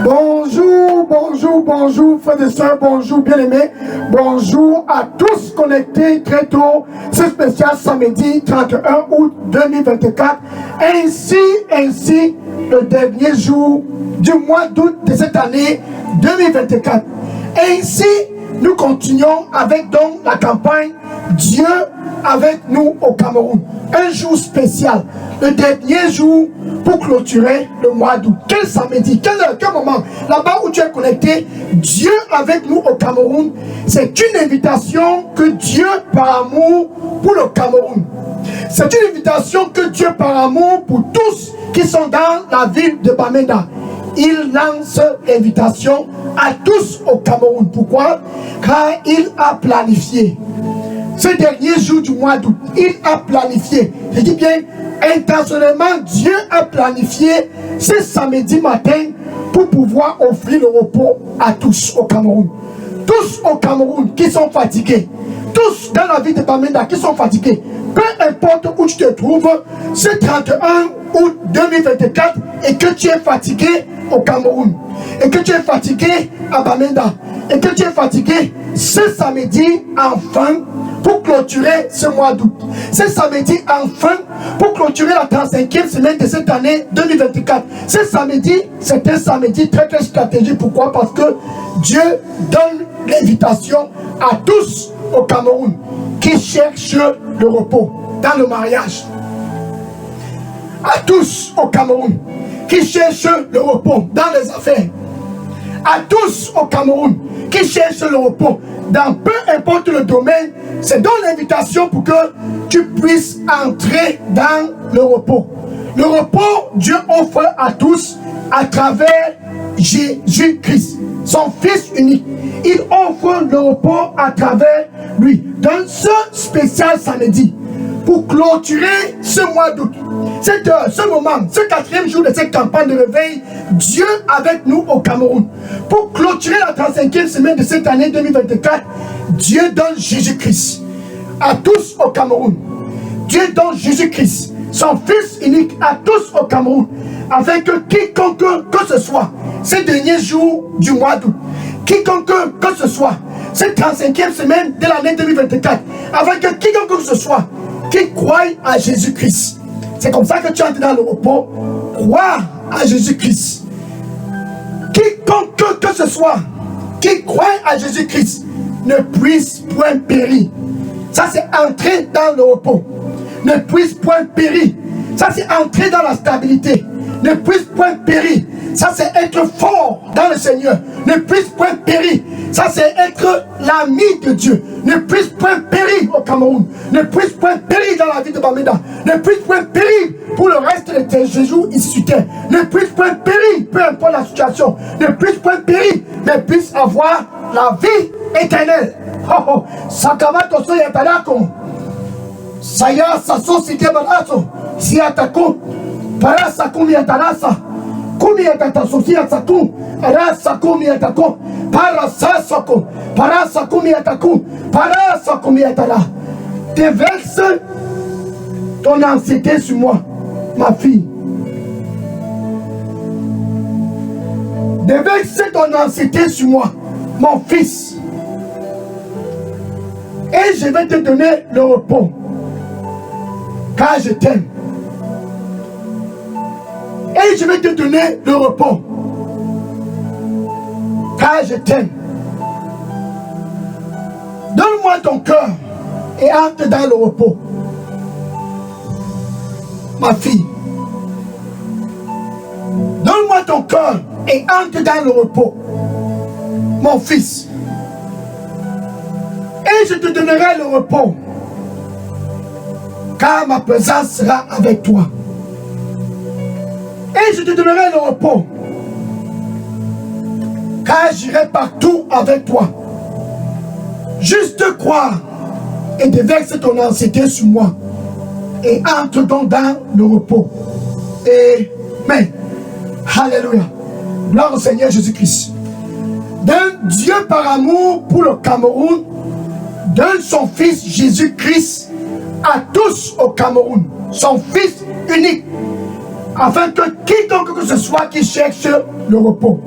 Bonjour, bonjour, bonjour, frères et sœurs, bonjour, bien-aimés. Bonjour à tous connectés très tôt. C'est spécial samedi 31 août 2024. Ainsi, le dernier jour du mois d'août de cette année 2024. Ainsi, nous continuons avec donc la campagne Dieu avec nous au Cameroun. Un jour spécial, le dernier jour pour clôturer le mois d'août. Quel samedi, quel heure, quel moment, là-bas où tu es connecté, Dieu avec nous au Cameroun, c'est une invitation que Dieu par amour pour le Cameroun. C'est une invitation que Dieu par amour pour tous qui sont dans la ville de Bamenda. Il lance l'invitation à tous au Cameroun. Pourquoi? Car il a planifié. Ce dernier jour du mois d'août, il a planifié. Je dis bien, intentionnellement, Dieu a planifié ce samedi matin pour pouvoir offrir le repos à tous au Cameroun. Tous au Cameroun qui sont fatigués. Tous dans la ville de Bamenda qui sont fatigués. Peu importe où tu te trouves, ce 31 août 2024 et que tu es fatigué au Cameroun, et que tu es fatigué à Bamenda, et que tu es fatigué ce samedi enfin pour clôturer ce mois d'août. Ce samedi enfin pour clôturer la 35e semaine de cette année 2024. Ce samedi, c'est un samedi très très stratégique. Pourquoi? Parce que Dieu donne l'invitation à tous au Cameroun qui cherchent le repos dans le mariage. À tous au Cameroun qui cherchent le repos dans les affaires. À tous au Cameroun qui cherchent le repos dans peu importe le domaine. C'est donc l'invitation pour que tu puisses entrer dans le repos. Le repos, Dieu offre à tous à travers Jésus-Christ, son Fils unique. Il offre le repos à travers lui. Dans ce spécial samedi, pour clôturer ce mois d'août, cette heure, ce moment, ce 4e jour de cette campagne de réveil, Dieu avec nous au Cameroun. Pour clôturer la 35e semaine de cette année 2024, Dieu donne Jésus-Christ à tous au Cameroun. Dieu donne Jésus-Christ, son Fils unique, à tous au Cameroun, afin que quiconque que ce soit, ces derniers jours du mois d'août, quiconque que ce soit, cette 35e semaine de l'année 2024, afin que quiconque que ce soit, qui croit à Jésus-Christ. C'est comme ça que tu entres dans le repos. Crois à Jésus-Christ. Quiconque que ce soit qui croit à Jésus-Christ ne puisse point périr. Ça c'est entrer dans le repos. Ne puisse point périr. Ça c'est entrer dans la stabilité. Ne puisse point périr. Ça c'est être fort dans le Seigneur. Ne puisse point périr. Ça c'est être l'ami de Dieu. Ne puisse point périr au Cameroun. Ne puisse point périr dans la vie de Bamenda. Ne puisse point périr pour le reste de tes séjours ici sur terre. Ne puisse point périr, peu importe la situation. Ne puisse point périr, mais puisse avoir la vie éternelle. Oh, Sakamato soyatarako. Saya saso sike balaso. Siatako. Parasa kumiatarasa. Kumiatata sosia saku. Rasa kumiatako. Parasa sako. Parasa kumiataku. Parasa kumiatara. Déverse ton anxiété sur moi, ma fille. Déverse ton anxiété sur moi, mon fils. Et je vais te donner le repos. Car je t'aime. Et je vais te donner le repos. Car je t'aime. Donne-moi ton cœur et entre dans le repos. Ma fille. Donne-moi ton cœur et entre dans le repos. Mon fils. Et je te donnerai le repos. Car ma présence sera avec toi. Et je te donnerai le repos. Car j'irai partout avec toi. Juste croire et déverse ton anxiété sur moi. Et entre donc dans le repos. Amen. Alléluia. Gloire au Seigneur Jésus-Christ. Donne Dieu par amour pour le Cameroun. Donne son Fils Jésus-Christ à tous au Cameroun. Son Fils unique. afin que quiconque que ce soit qui cherche le repos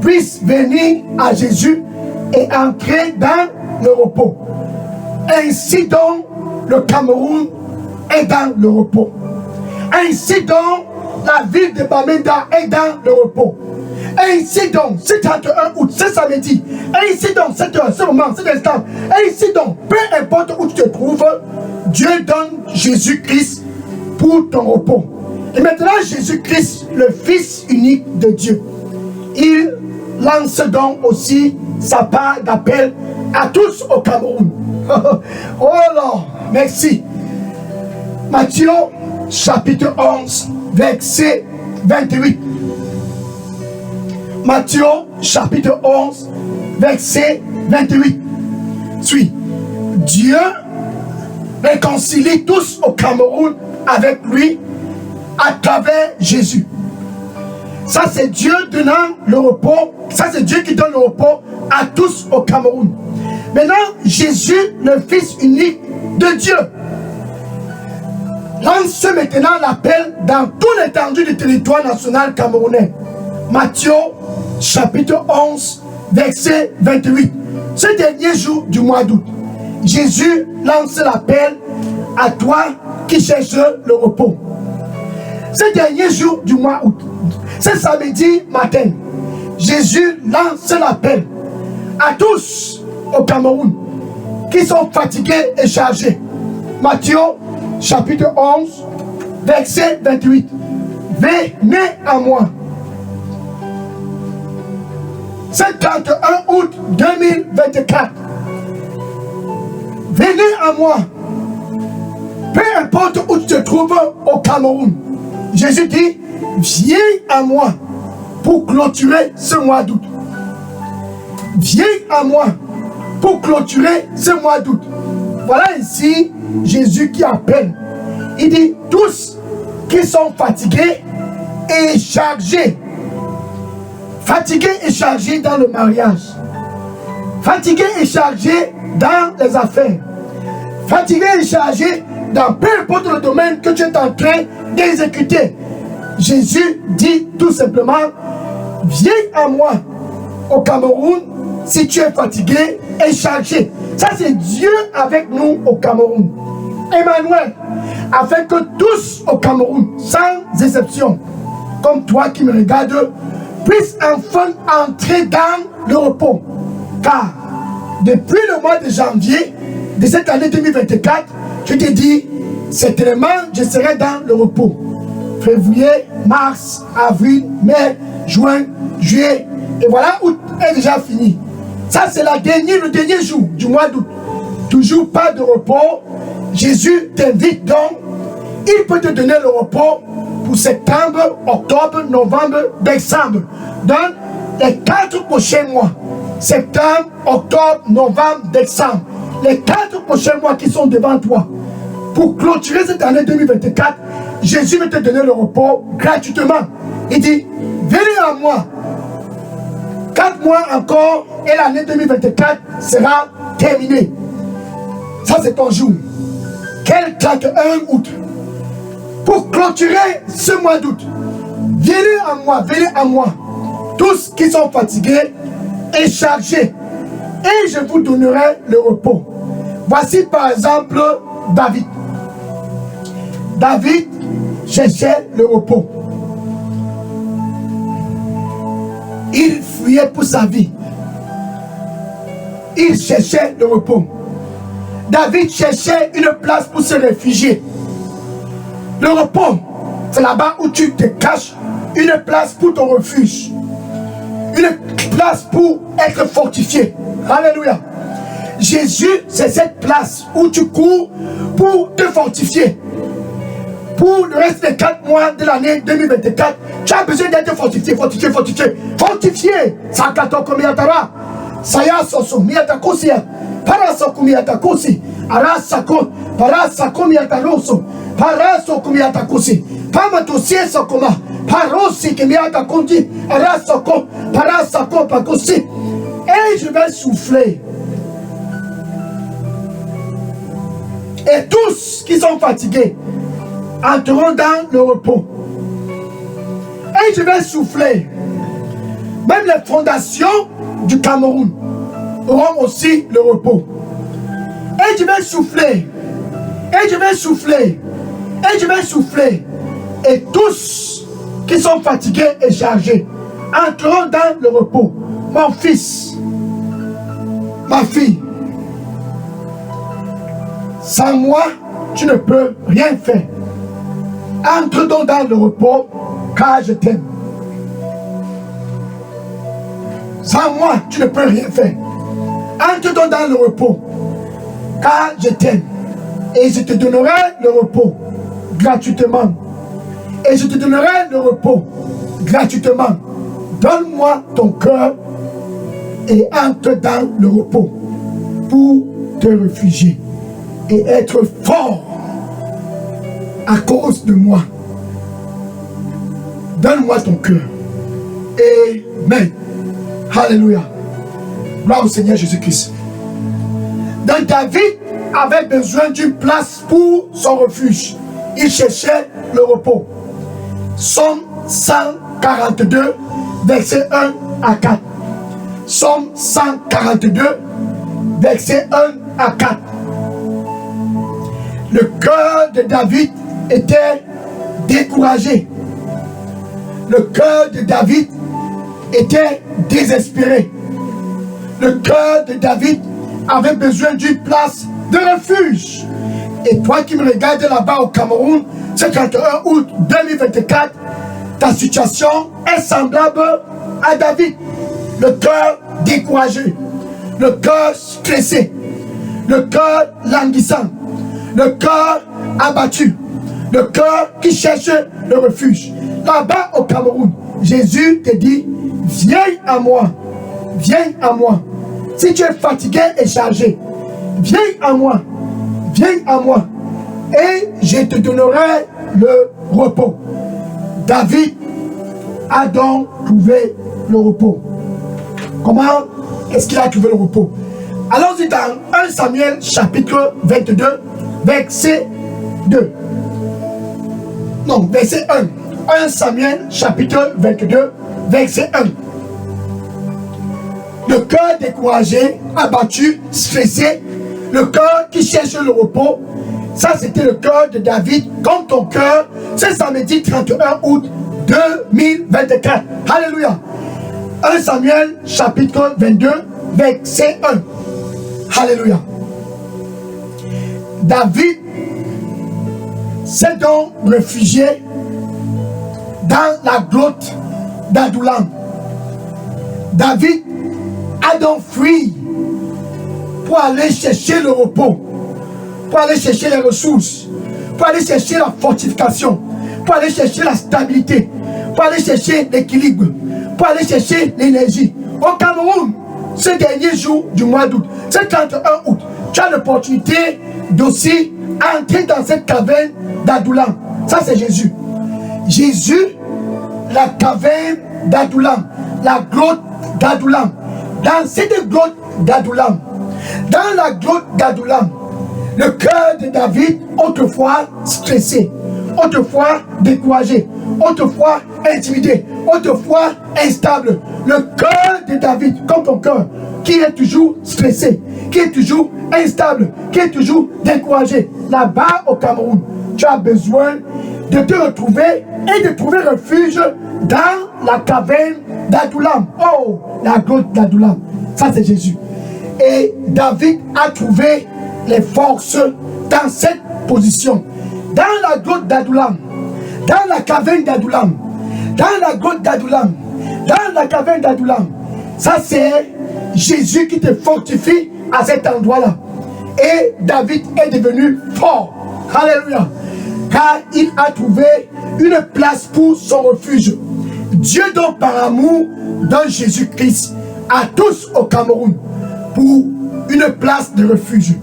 puisse venir à Jésus et entrer dans le repos. Ainsi donc, le Cameroun est dans le repos. Ainsi donc, la ville de Bamenda est dans le repos. Ainsi donc, c'est 31 août, c'est samedi. Ainsi donc, cette heure, ce moment, cet instant. Ainsi donc, peu importe où tu te trouves, Dieu donne Jésus-Christ pour ton repos. Et maintenant, Jésus-Christ, le Fils unique de Dieu, il lance donc aussi sa part d'appel à tous au Cameroun. Oh là, merci. Matthieu, chapitre 11, verset 28. Matthieu, chapitre 11, verset 28. Suis. Dieu réconcilie tous au Cameroun avec lui à travers Jésus. Ça, c'est Dieu donnant le repos. Ça, c'est Dieu qui donne le repos à tous au Cameroun. Maintenant, Jésus, le Fils unique de Dieu, lance maintenant l'appel dans toute l'étendue du territoire national camerounais. Matthieu, chapitre 11, verset 28. Ce dernier jour du mois d'août, Jésus lance l'appel à toi qui cherches le repos. Ce dernier jour du mois d'août, ce samedi matin, Jésus lance l'appel à tous au Cameroun qui sont fatigués et chargés. Matthieu, chapitre 11, verset 28. Venez à moi. C'est 31 août 2024. Venez à moi. Peu importe où tu te trouves au Cameroun. Jésus dit, viens à moi pour clôturer ce mois d'août. Viens à moi pour clôturer ce mois d'août. Voilà ici Jésus qui appelle. Il dit, tous qui sont fatigués et chargés. Fatigués et chargés dans le mariage. Fatigués et chargés dans les affaires. Fatigués et chargés dans peu importe le domaine que tu es en train d'exécuter. Jésus dit tout simplement, viens à moi au Cameroun si tu es fatigué et chargé. Ça, c'est Dieu avec nous au Cameroun. Emmanuel, afin que tous au Cameroun, sans exception, comme toi qui me regardes, puissent enfin entrer dans le repos. Car depuis le mois de janvier de cette année 2024, je t'ai dit, certainement, je serai dans le repos. Février, mars, avril, mai, juin, juillet, et voilà, août est déjà fini. Ça, c'est le dernier jour du mois d'août. Toujours pas de repos. Jésus t'invite donc. Il peut te donner le repos pour septembre, octobre, novembre, décembre. Dans les 4 prochains mois. Septembre, octobre, novembre, décembre. Les 4 prochains mois qui sont devant toi. Pour clôturer cette année 2024, Jésus veut te donner le repos gratuitement. Il dit, venez à moi. 4 mois encore et l'année 2024 sera terminée. Ça, c'est ton jour. Quel 31 août. Pour clôturer ce mois d'août, venez à moi, tous qui sont fatigués et chargés, et je vous donnerai le repos. Voici par exemple David. David cherchait le repos. Il fuyait pour sa vie. Il cherchait le repos. David cherchait une place pour se réfugier. Le repos, c'est là-bas où tu te caches, une place pour ton refuge. Une place pour être fortifié. Alléluia. Jésus, c'est cette place où tu cours pour te fortifier. Pour le reste des 4 mois de l'année 2024, tu as besoin d'être fortifié, fortifié, fortifié. Fortifié. Sakato komiyatara. Saya soso miyatakosia. Parasoko miyatakosi. Arasako. Parasako miyataroso. Parasoko miyatakosi. Pamatosie sokoma. Parosi kimiyatakondi. Arasako. Parasako pakosi. Et je vais souffler. Et tous qui sont fatigués entreront dans le repos. Et je vais souffler. Même les fondations du Cameroun auront aussi le repos. Et je vais souffler. Et je vais souffler. Et je vais souffler. Et tous qui sont fatigués et chargés entreront dans le repos. Mon fils, ma fille, sans moi, tu ne peux rien faire. Entre donc dans le repos, car je t'aime. Sans moi, tu ne peux rien faire. Entre donc dans le repos, car je t'aime. Et je te donnerai le repos gratuitement. Et je te donnerai le repos gratuitement. Donne-moi ton cœur et entre dans le repos pour te réfugier et être fort à cause de moi. Donne-moi ton cœur. Amen. Alléluia. Gloire au Seigneur Jésus-Christ. Donc David avait besoin d'une place pour son refuge. Il cherchait le repos. Psaume 142, versets 1 à 4. Psaume 142, versets 1 à 4. Le cœur de David était découragé. Le cœur de David était désespéré. Le cœur de David avait besoin d'une place de refuge. Et toi qui me regardes là-bas au Cameroun, ce 31 août 2024, ta situation est semblable à David. Le cœur découragé, le cœur stressé, le cœur languissant, le cœur abattu, le cœur qui cherche le refuge. Là-bas au Cameroun, Jésus te dit, viens à moi, viens à moi. Si tu es fatigué et chargé, viens à moi, viens à moi, et je te donnerai le repos. David a donc trouvé le repos. Comment est-ce qu'il a trouvé le repos? Allons-y dans 1 Samuel chapitre 22, verset 2. Non, verset 1. 1 Samuel chapitre 22, verset 1. Le cœur découragé, abattu, stressé, le cœur qui cherche le repos, ça c'était le cœur de David, comme ton cœur, c'est samedi 31 août 2024. Alléluia. 1 Samuel chapitre 22, verset 1. Alléluia. David s'est donc réfugié dans la grotte d'Adullam. David a donc fui pour aller chercher le repos, pour aller chercher les ressources, pour aller chercher la fortification, pour aller chercher la stabilité, pour aller chercher l'équilibre, pour aller chercher l'énergie. Au Cameroun, ce dernier jour du mois d'août, ce 31 août, tu as l'opportunité d'aussi entrer dans cette caverne d'Adullam. Ça c'est Jésus. Jésus, la caverne d'Adullam, la grotte d'Adullam. Dans cette grotte d'Adullam, dans la grotte d'Adullam, le cœur de David, autrefois stressé, autrefois découragé, autrefois intimidé, autrefois instable, le cœur de David, comme ton cœur, qui est toujours stressé, qui est toujours instable, qui est toujours découragé, là-bas au Cameroun, tu as besoin de te retrouver et de trouver refuge dans la caverne d'Adullam. Oh, la grotte d'Adullam. Ça, c'est Jésus. Et David a trouvé les forces dans cette position. Dans la grotte d'Adullam, dans la caverne d'Adullam, dans la grotte d'Adullam, dans la caverne d'Adullam. Ça, c'est Jésus qui te fortifie à cet endroit-là. Et David est devenu fort. Alléluia. Car il a trouvé une place pour son refuge. Dieu donc par amour donne Jésus-Christ à tous au Cameroun pour une place de refuge.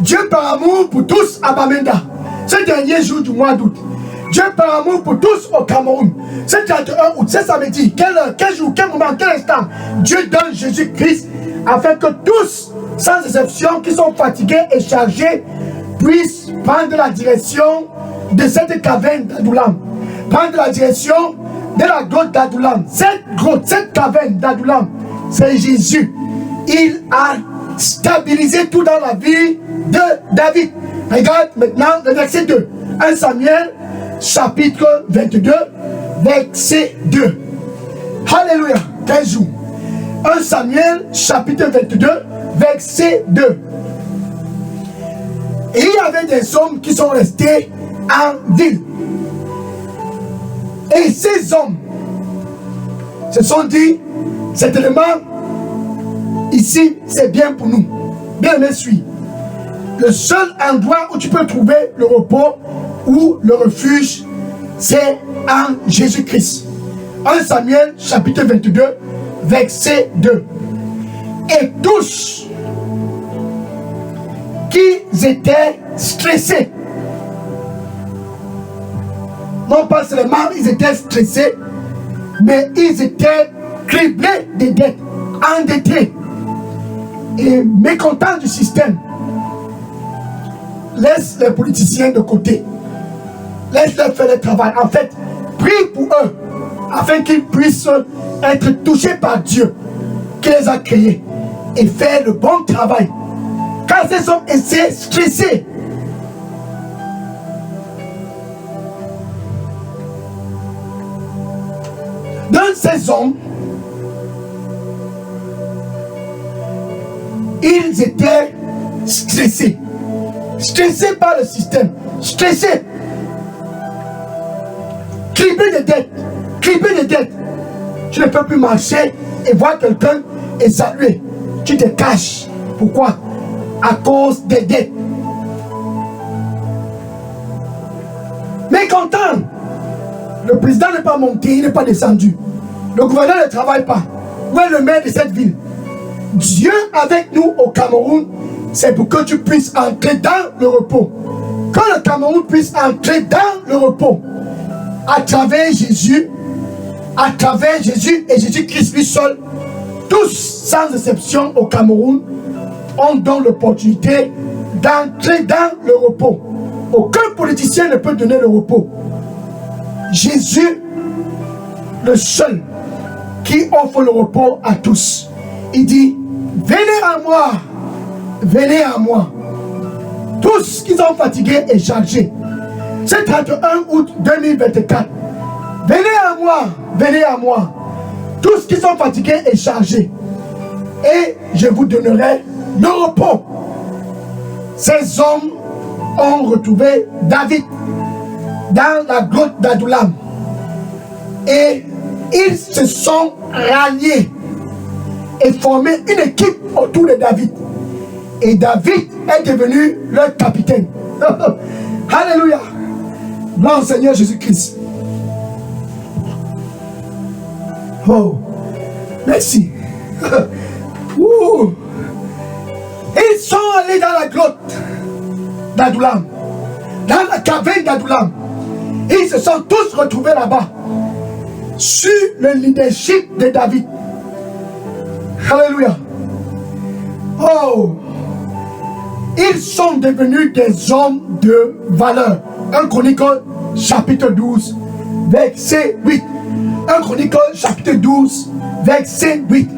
Dieu par amour pour tous à Bamenda, ce dernier jour du mois d'août. Dieu par amour pour tous au Cameroun. C'est 31 août, c'est samedi. Quel jour, quel moment, quel instant Dieu donne Jésus-Christ afin que tous, sans exception, qui sont fatigués et chargés, puissent prendre la direction de cette caverne d'Adullam. Prendre la direction de la grotte d'Adullam. Cette grotte, cette caverne d'Adullam, c'est Jésus. Il a stabilisé tout dans la vie de David. Regarde maintenant le verset 2. 1 Samuel, chapitre 22, verset 2. Alléluia. 15 jours. 1 Samuel, chapitre 22, verset 2. Et il y avait des hommes qui sont restés en ville. Et ces hommes se sont dit, certainement, ici, c'est bien pour nous. Bien aimé, suis. Le seul endroit où tu peux trouver le repos ou le refuge, c'est en Jésus-Christ. 1 Samuel, chapitre 22, verset 2. Et tous qui étaient stressés, non pas seulement ils étaient stressés, mais ils étaient criblés de dettes, endettés et mécontents du système. Laisse les politiciens de côté. Laisse-les faire le travail. En fait, prie pour eux, afin qu'ils puissent être touchés par Dieu, qui les a créés, et faire le bon travail. Car ces hommes étaient stressés. Dans ces hommes, ils étaient stressés. Stressés par le système. Stressés. Criblés de dettes. Criblés de dettes. Tu ne peux plus marcher et voir quelqu'un et saluer. Tu te caches. Pourquoi? À cause des dettes. Mécontent. Le président n'est pas monté, il n'est pas descendu. Le gouverneur ne travaille pas. Où est le maire de cette ville? Dieu avec nous au Cameroun, c'est pour que tu puisses entrer dans le repos. Que le Cameroun puisse entrer dans le repos. À travers Jésus et Jésus-Christ lui seul, tous sans exception au Cameroun ont donc l'opportunité d'entrer dans le repos. Aucun politicien ne peut donner le repos. Jésus, le seul qui offre le repos à tous. Il dit, venez à moi, tous qui sont fatigués et chargés. C'est 31 août 2024. Venez à moi, tous qui sont fatigués et chargés, et je vous donnerai le repos. Ces hommes ont retrouvé David dans la grotte d'Adullam, et ils se sont ralliés et formé une équipe autour de David. Et David est devenu leur capitaine. Alléluia. Gloire au Seigneur Jésus-Christ. Oh, merci. Ils sont allés dans la grotte d'Adullam, dans la caverne d'Adullam. Ils se sont tous retrouvés là-bas, sur le leadership de David. Alléluia. Oh, ils sont devenus des hommes de valeur. 1 Chronique chapitre 12, verset 8. 1 Chronique chapitre 12, verset 8.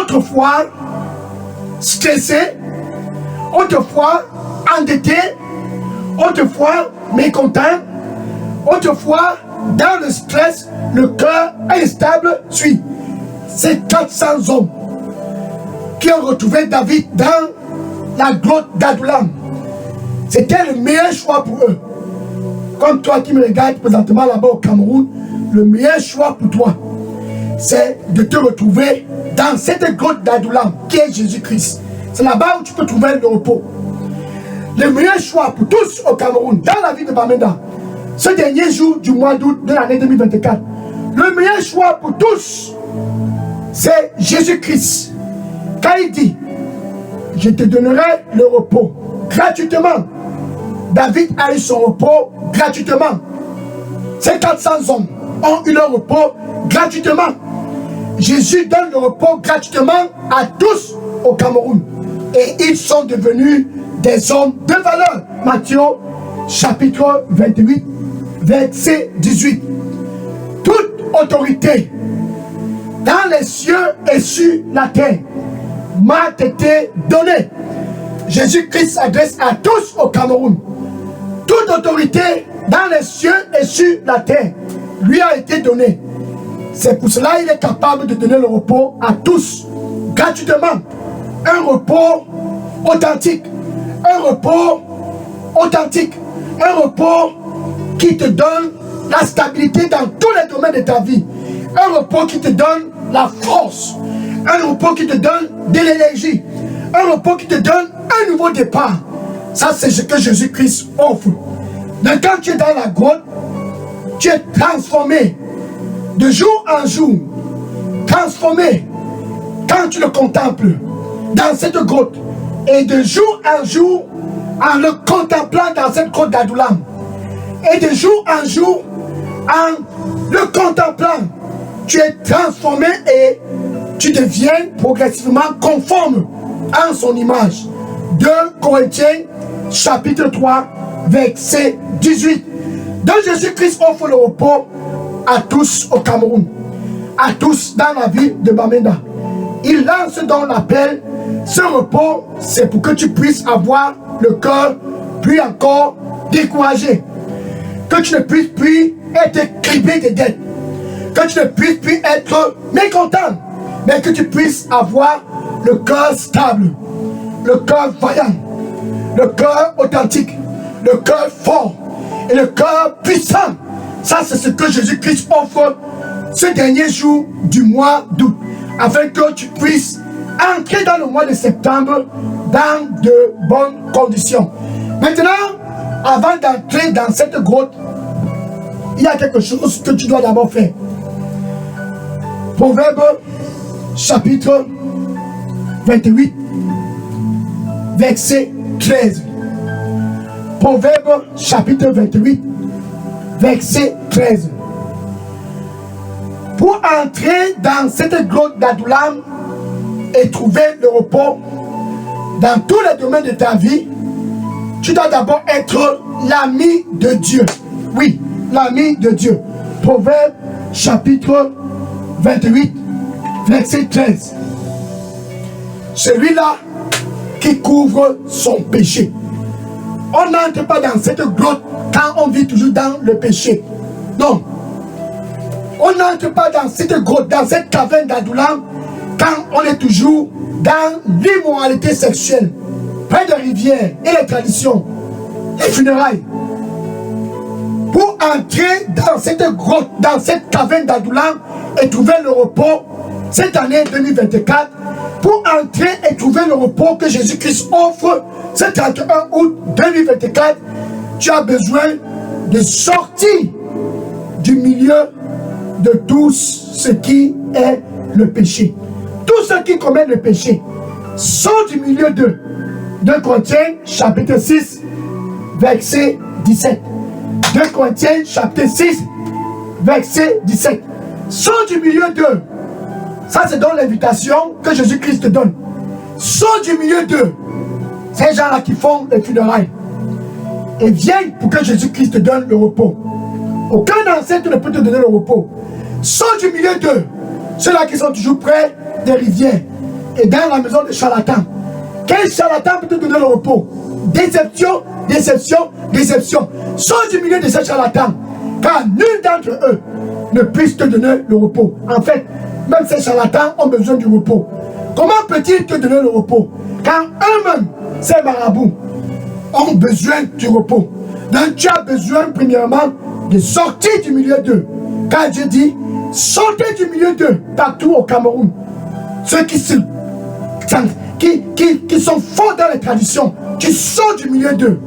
Autrefois, stressés, autrefois, endettés, autrefois, mécontents, autrefois, dans le stress, le cœur instable, suit. Ces 400 hommes qui ont retrouvé David dans la grotte d'Adullam. C'était le meilleur choix pour eux. Comme toi qui me regardes présentement là-bas au Cameroun, le meilleur choix pour toi, c'est de te retrouver dans cette grotte d'Adullam qui est Jésus-Christ. C'est là-bas où tu peux trouver le repos. Le meilleur choix pour tous au Cameroun, dans la ville de Bamenda, ce dernier jour du mois d'août de l'année 2024, le meilleur choix pour tous, c'est Jésus-Christ. Quand il dit, je te donnerai le repos gratuitement. David a eu son repos gratuitement. Ces 400 hommes ont eu leur repos gratuitement. Jésus donne le repos gratuitement à tous au Cameroun. Et ils sont devenus des hommes de valeur. Matthieu chapitre 28, verset 18. Toute autorité dans les cieux et sur la terre m'a été donnée. Jésus-Christ s'adresse à tous au Cameroun. Toute autorité dans les cieux et sur la terre lui a été donnée. C'est pour cela qu'il est capable de donner le repos à tous, gratuitement. Un repos authentique. Un repos authentique. Un repos qui te donne la stabilité dans tous les domaines de ta vie. Un repos qui te donne la force. Un repos qui te donne de l'énergie. Un repos qui te donne un nouveau départ. Ça, c'est ce que Jésus-Christ offre. Donc, quand tu es dans la grotte, tu es transformé de jour en jour. Transformé quand tu le contemples dans cette grotte. Et de jour en jour, en le contemplant dans cette grotte d'Adoulam. Et de jour en jour, en le contemplant, tu es transformé et tu deviens progressivement conforme à son image. 2 Corinthiens chapitre 3 verset 18. Donc Jésus-Christ offre le repos à tous au Cameroun, à tous dans la ville de Bamenda. Il lance donc l'appel. Ce repos, c'est pour que tu puisses avoir le cœur plus encore découragé, que tu ne puisses plus être criblé de dettes, que tu ne puisses plus être mécontent, mais que tu puisses avoir le cœur stable, le cœur vaillant, le cœur authentique, le cœur fort et le cœur puissant. Ça, c'est ce que Jésus-Christ offre ce dernier jour du mois d'août, afin que tu puisses entrer dans le mois de septembre dans de bonnes conditions. Maintenant, avant d'entrer dans cette grotte, il y a quelque chose que tu dois d'abord faire. Proverbe chapitre 28 verset 13. Proverbe chapitre 28 verset 13. Pour entrer dans cette grotte d'Adoulam et trouver le repos dans tous les domaines de ta vie, tu dois d'abord être l'ami de Dieu. Oui, l'ami de Dieu. Proverbe chapitre 28 verset 13. Celui-là qui couvre son péché. On n'entre pas dans cette grotte quand on vit toujours dans le péché. Non. On n'entre pas dans cette grotte, dans cette caverne d'Adoulam, quand on est toujours dans l'immoralité sexuelle, près des rivières et les traditions, les funérailles. Pour entrer dans cette grotte, dans cette caverne d'Adoulam et trouver le repos, cette année 2024, pour entrer et trouver le repos que Jésus-Christ offre, ce 31 août 2024, tu as besoin de sortir du milieu de tout ce qui est le péché. Tous ceux qui commettent le péché sont du milieu de 2 Corinthiens chapitre 6 verset 17. 2 Corinthiens chapitre 6 verset 17. Sont du milieu d'eux. Ça c'est donc l'invitation que Jésus-Christ te donne. Sont du milieu d'eux. Ces gens-là qui font les funérailles. Et viennent pour que Jésus-Christ te donne le repos. Aucun ancêtre ne peut te donner le repos. Sont du milieu d'eux. Ceux-là qui sont toujours près des rivières et dans la maison des charlatans. Quel charlatan peut te donner le repos? Déception, déception, déception. Sont du milieu de ces charlatans. Car nul d'entre eux ne puisse te donner le repos. En fait, même ces charlatans ont besoin du repos. Comment peut-il te donner le repos? Quand eux-mêmes, ces marabouts, ont besoin du repos. Donc tu as besoin premièrement de sortir du milieu d'eux. Car Dieu dit, sortez du milieu d'eux, partout au Cameroun. Ceux qui sont forts dans les traditions, tu sors du milieu d'eux.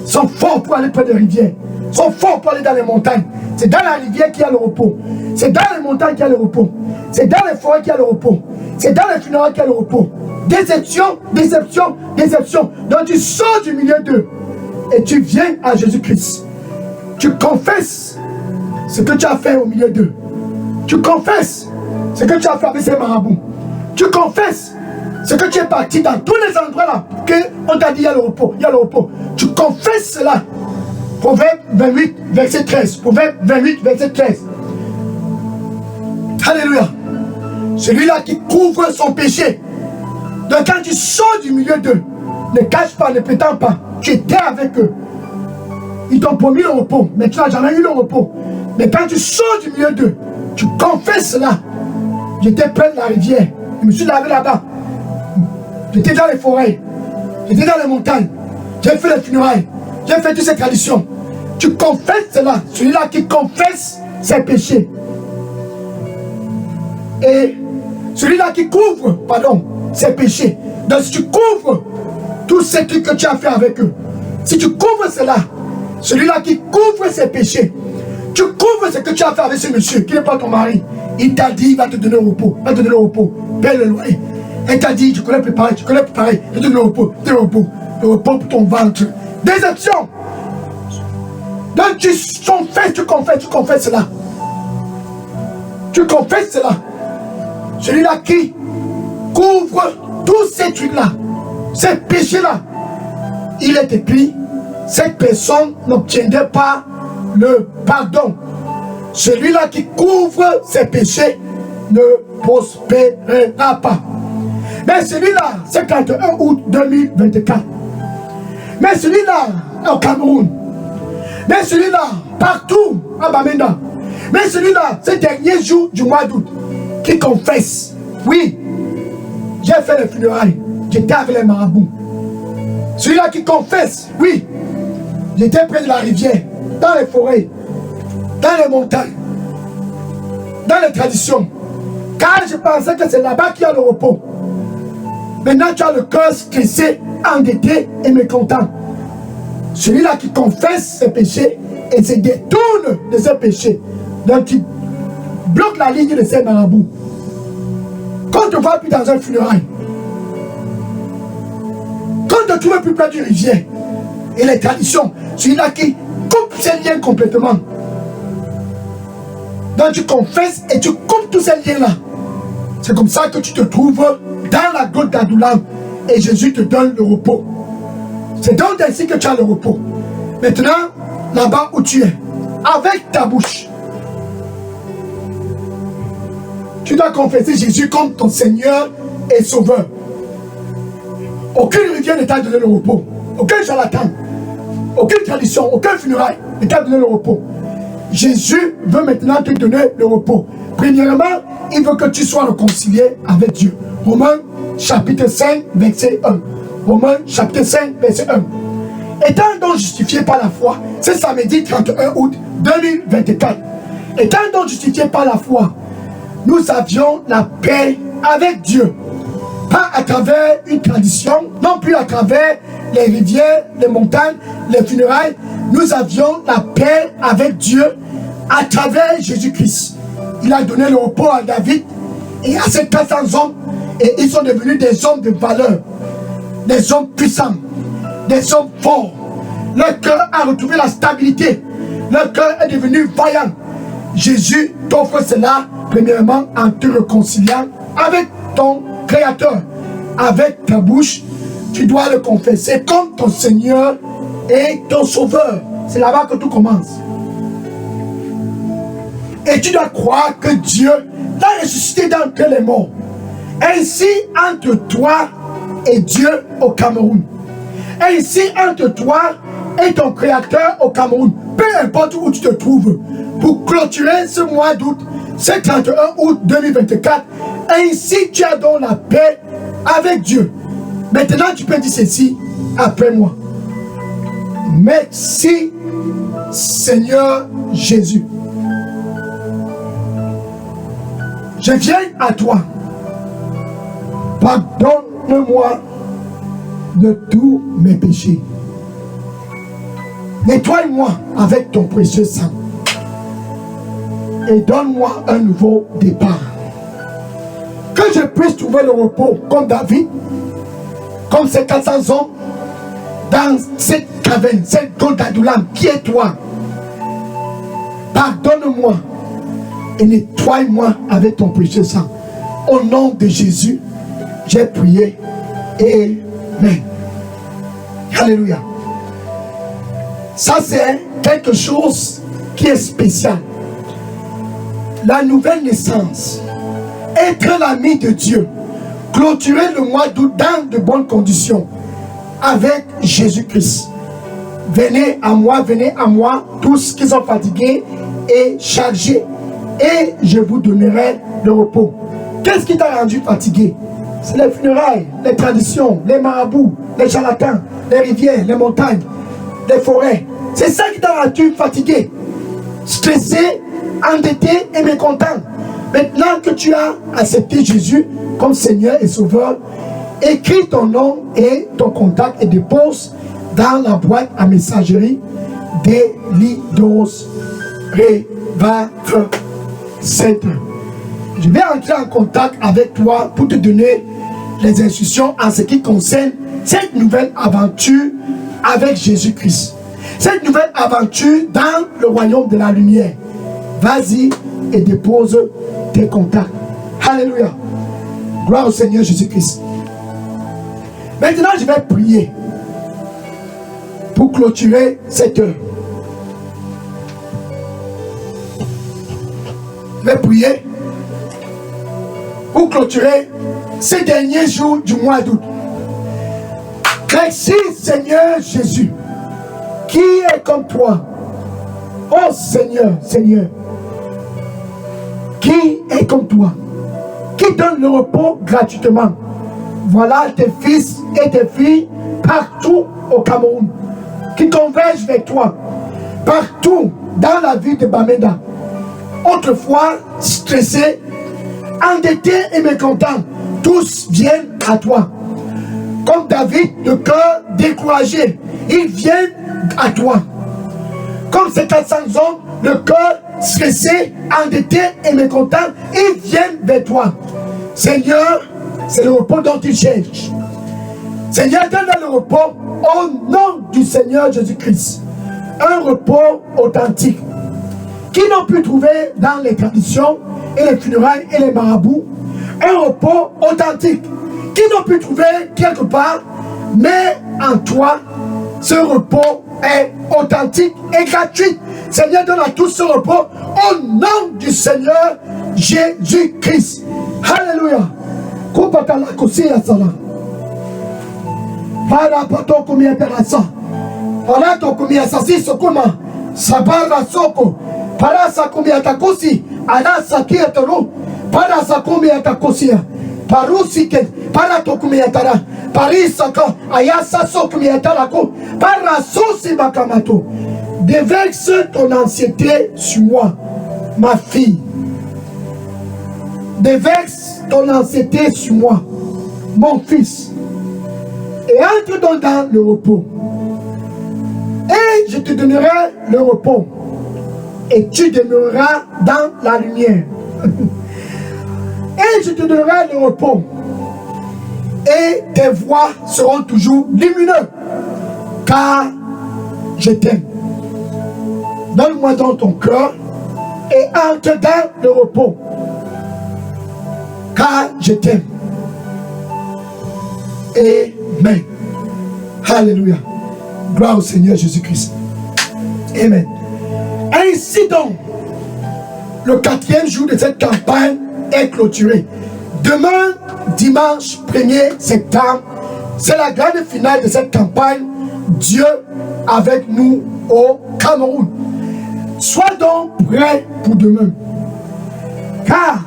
Sont forts pour aller près des rivières. Sont forts pour aller dans les montagnes. C'est dans la rivière qu'il y a le repos. C'est dans les montagnes qu'il y a le repos. C'est dans les forêts qu'il y a le repos. C'est dans les funérailles qu'il y a le repos. Déception, déception, déception. Donc tu sors du milieu d'eux et tu viens à Jésus-Christ. Tu confesses ce que tu as fait au milieu d'eux. Tu confesses ce que tu as fait avec ces marabouts. Tu confesses ce que tu es parti dans tous les endroits là qu'on t'a dit il y a le repos, il y a le repos. Tu confesses cela. Proverbe 28, verset 13. Proverbe 28, verset 13. Alléluia. Celui-là qui couvre son péché. Donc quand tu sors du milieu d'eux, ne cache pas, ne prétends pas. Tu étais avec eux. Ils t'ont promis le repos, mais tu n'as jamais eu le repos. Mais quand tu sors du milieu d'eux, tu confesses cela. J'étais près de la rivière. Je me suis lavé là-bas. J'étais dans les forêts. J'étais dans les montagnes. J'ai fait les funérailles. J'ai fait toutes ces traditions. Tu confesses cela. Celui-là qui confesse ses péchés. Et celui-là qui couvre, pardon, ses péchés. Donc si tu couvres tous ces trucs que tu as fait avec eux, si tu couvres cela, celui-là qui couvre ses péchés, tu couvres ce que tu as fait avec ce monsieur qui n'est pas ton mari, il t'a dit, il va te donner le repos, il va te donner le repos, paye le loyer. Il t'a dit, je connais préparer, il va te donner le repos, le repos pour ton ventre. Déception. Donc tu confesses cela. Tu confesses cela. Celui-là qui couvre tous ces trucs-là, ces péchés-là, il est écrit, cette personne n'obtiendrait pas le pardon. Celui-là qui couvre ses péchés ne prospérera pas. Mais celui-là, c'est 31 août 2024. Mais celui-là, au Cameroun. Mais celui-là, partout, à Bamenda. Mais celui-là, ces derniers jours du mois d'août, qui confesse, oui, j'ai fait les funérailles, j'étais avec les marabouts. Celui-là qui confesse, oui, j'étais près de la rivière, dans les forêts, dans les montagnes, dans les traditions. Car je pensais que c'est là-bas qu'il y a le repos. Maintenant tu as le cœur stressé, endetté et mécontent. Celui-là qui confesse ses péchés et se détourne de ses péchés. Donc tu bloques la ligne de ces marabouts. Quand on ne te voit plus dans un funérail, quand on ne te trouve plus près d'une rivière et les traditions, celui-là qui coupe ces liens complètement. Donc tu confesses et tu coupes tous ces liens-là. C'est comme ça que tu te trouves dans la grotte d'Adoulam et Jésus te donne le repos. C'est donc ainsi que tu as le repos. Maintenant, là-bas où tu es, avec ta bouche, tu dois confesser Jésus comme ton Seigneur et Sauveur. Aucune rivière ne t'a donné le repos. Aucun charlatan, aucune tradition, aucun funérail ne t'a donné le repos. Jésus veut maintenant te donner le repos. Premièrement, il veut que tu sois réconcilié avec Dieu. Romains chapitre 5, verset 1. Romains chapitre 5, verset 1. Étant donc justifié par la foi, c'est samedi 31 août 2024. Étant donc justifié par la foi, nous avions la paix avec Dieu. Pas à travers une tradition, non plus à travers les rivières, les montagnes, les funérailles. Nous avions la paix avec Dieu à travers Jésus-Christ. Il a donné le repos à David et à ses 400 hommes. Et ils sont devenus des hommes de valeur, des hommes puissants, des hommes forts. Leur cœur a retrouvé la stabilité. Leur cœur est devenu vaillant. Jésus t'offre cela, premièrement, en te réconciliant avec ton Créateur. Avec ta bouche, tu dois le confesser comme ton Seigneur et ton Sauveur. C'est là-bas que tout commence. Et tu dois croire que Dieu t'a ressuscité d'entre les morts. Ainsi, entre toi et Dieu au Cameroun. Ainsi, entre toi et ton Créateur au Cameroun. Peu importe où tu te trouves. Pour clôturer ce mois d'août, c'est 31 août 2024. Ainsi, tu as donc la paix avec Dieu. Maintenant, tu peux dire ceci après moi. Merci, Seigneur Jésus. Je viens à toi. Pardonne-moi de tous mes péchés. Nettoie-moi avec ton précieux sang. Et donne-moi un nouveau départ. Que je puisse trouver le repos comme David, comme ces 400 hommes, dans cette caverne, cette grotte d'Adoulam, qui est toi. Pardonne-moi et nettoie-moi avec ton précieux sang. Au nom de Jésus, j'ai prié. Amen. Alléluia. Ça, c'est quelque chose qui est spécial. la nouvelle naissance, être l'ami de Dieu, clôturer le mois d'août dans de bonnes conditions avec Jésus-Christ. Venez à moi, tous qui sont fatigués et chargés, et je vous donnerai le repos. Qu'est-ce qui t'a rendu fatigué? C'est les funérailles, les traditions, les marabouts, les charlatans, les rivières, les montagnes, les forêts. C'est ça qui t'a rendu fatigué, stressé, endetté et mécontent. Maintenant que tu as accepté Jésus comme Seigneur et Sauveur, écris ton nom et ton contact et dépose dans la boîte à messagerie d'Elidos Revatre Centre. Je vais entrer en contact avec toi pour te donner les instructions en ce qui concerne cette nouvelle aventure avec Jésus-Christ. Cette nouvelle aventure dans le royaume de la lumière. Vas-y et dépose tes contacts. Alléluia. Gloire au Seigneur Jésus-Christ. Maintenant, je vais prier pour clôturer cette heure. Je vais prier pour clôturer ces derniers jours du mois d'août. Merci Seigneur Jésus, qui est comme toi. Oh Seigneur, Seigneur, qui est comme toi, qui donne le repos gratuitement. Voilà tes fils et tes filles partout au Cameroun, qui convergent vers toi, partout dans la ville de Bamenda. Autrefois stressés, endettés et mécontents, tous viennent à toi. Comme David, le cœur découragé, ils viennent à toi. Comme ces 400 hommes, le cœur stressé, endetté et mécontent, ils viennent vers toi. Seigneur, c'est le repos dont ils cherchent. Seigneur, donne le repos au nom du Seigneur Jésus-Christ. Un repos authentique qui n'ont pu trouver dans les traditions et les funérailles et les marabouts. Un repos authentique qui n'ont pu trouver quelque part, mais en toi, ce repos est authentique et gratuit. Seigneur, donne à tous ce repos au nom du Seigneur Jésus-Christ. Alléluia. Kupatala kusia sala. Para pato kumia perasa. Para to kumia sasi sokuma. Sabara soko. Para sa kumia takusi. Ana sakia toro. Para sa kumia takusia. Parusike. Para to kumia tara. Parisaka. Ayasa so kumia tarako. Para sosi makamato. Déverse ton anxiété sur moi, ma fille. Déverse ton anxiété sur moi, mon fils. Et entre donc dans le repos. Et je te donnerai le repos. Et tu demeureras dans la lumière. Et je te donnerai le repos. Et tes voies seront toujours lumineuses. Car je t'aime. Donne-moi dans ton cœur et entre dans le repos. Car je t'aime. Amen. Alléluia. Gloire au Seigneur Jésus-Christ. Amen. Ainsi donc, le 4e jour de cette campagne est clôturé. Demain, dimanche 1er septembre, c'est la grande finale de cette campagne. Dieu avec nous au Cameroun. Sois donc prêt pour demain. Car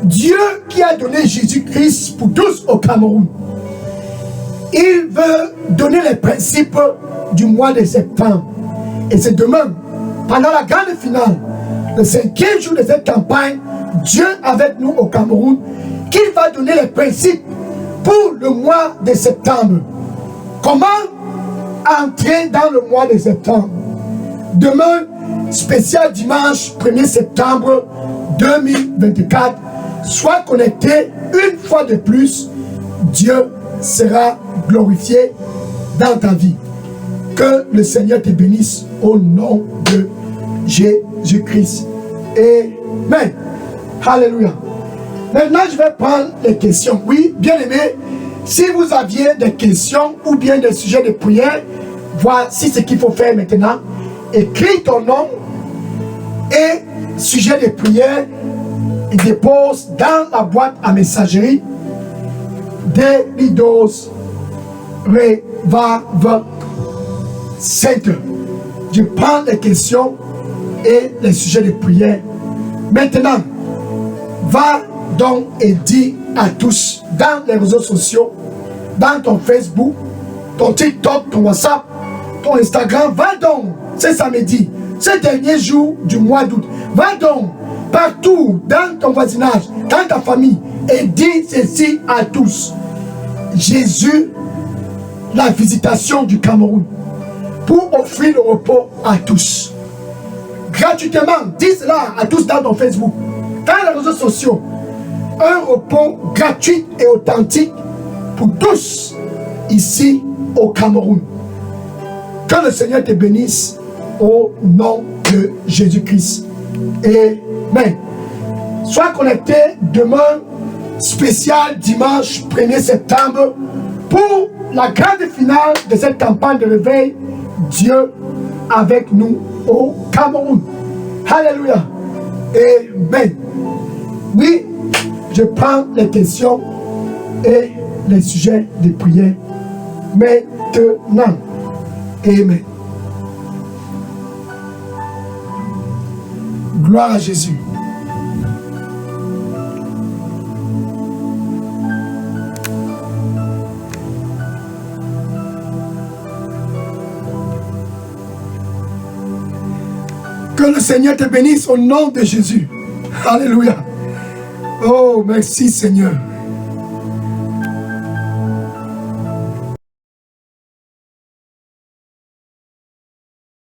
Dieu qui a donné Jésus-Christ pour tous au Cameroun, il veut donner les principes du mois de septembre. Et c'est demain, pendant la grande finale, le 5e jour de cette campagne, Dieu avec nous au Cameroun, qu'il va donner les principes pour le mois de septembre. Comment entrer dans le mois de septembre? Demain, spécial dimanche 1er septembre 2024, sois connecté une fois de plus. Dieu sera glorifié dans ta vie. Que le Seigneur te bénisse au nom de Jésus-Christ. Amen. Alléluia. Maintenant, je vais prendre les questions. Oui, bien aimé, si vous aviez des questions ou bien des sujets de prière, voici ce qu'il faut faire maintenant. Écris ton nom et sujets de prière, il dépose dans la boîte à messagerie des Leaders Revival Center. Je prends les questions et les sujets de prière. Maintenant, va donc et dis à tous dans les réseaux sociaux, dans ton Facebook, ton TikTok, ton WhatsApp, ton Instagram, va donc, c'est samedi, ce dernier jour du mois d'août, va donc partout dans ton voisinage, dans ta famille, et dis ceci à tous. Jésus, la visitation du Cameroun, pour offrir le repos à tous. Gratuitement, dis cela à tous dans ton Facebook, dans les réseaux sociaux. Un repos gratuit et authentique pour tous ici au Cameroun. Que le Seigneur te bénisse au nom de Jésus-Christ. Amen. Sois connecté demain, spécial dimanche 1er septembre, pour la grande finale de cette campagne de réveil. Dieu avec nous au Cameroun. Alléluia. Amen. Oui, je prends les questions et les sujets de prière maintenant. Amen. Gloire à Jésus. Que le Seigneur te bénisse au nom de Jésus. Alléluia. Oh, merci Seigneur.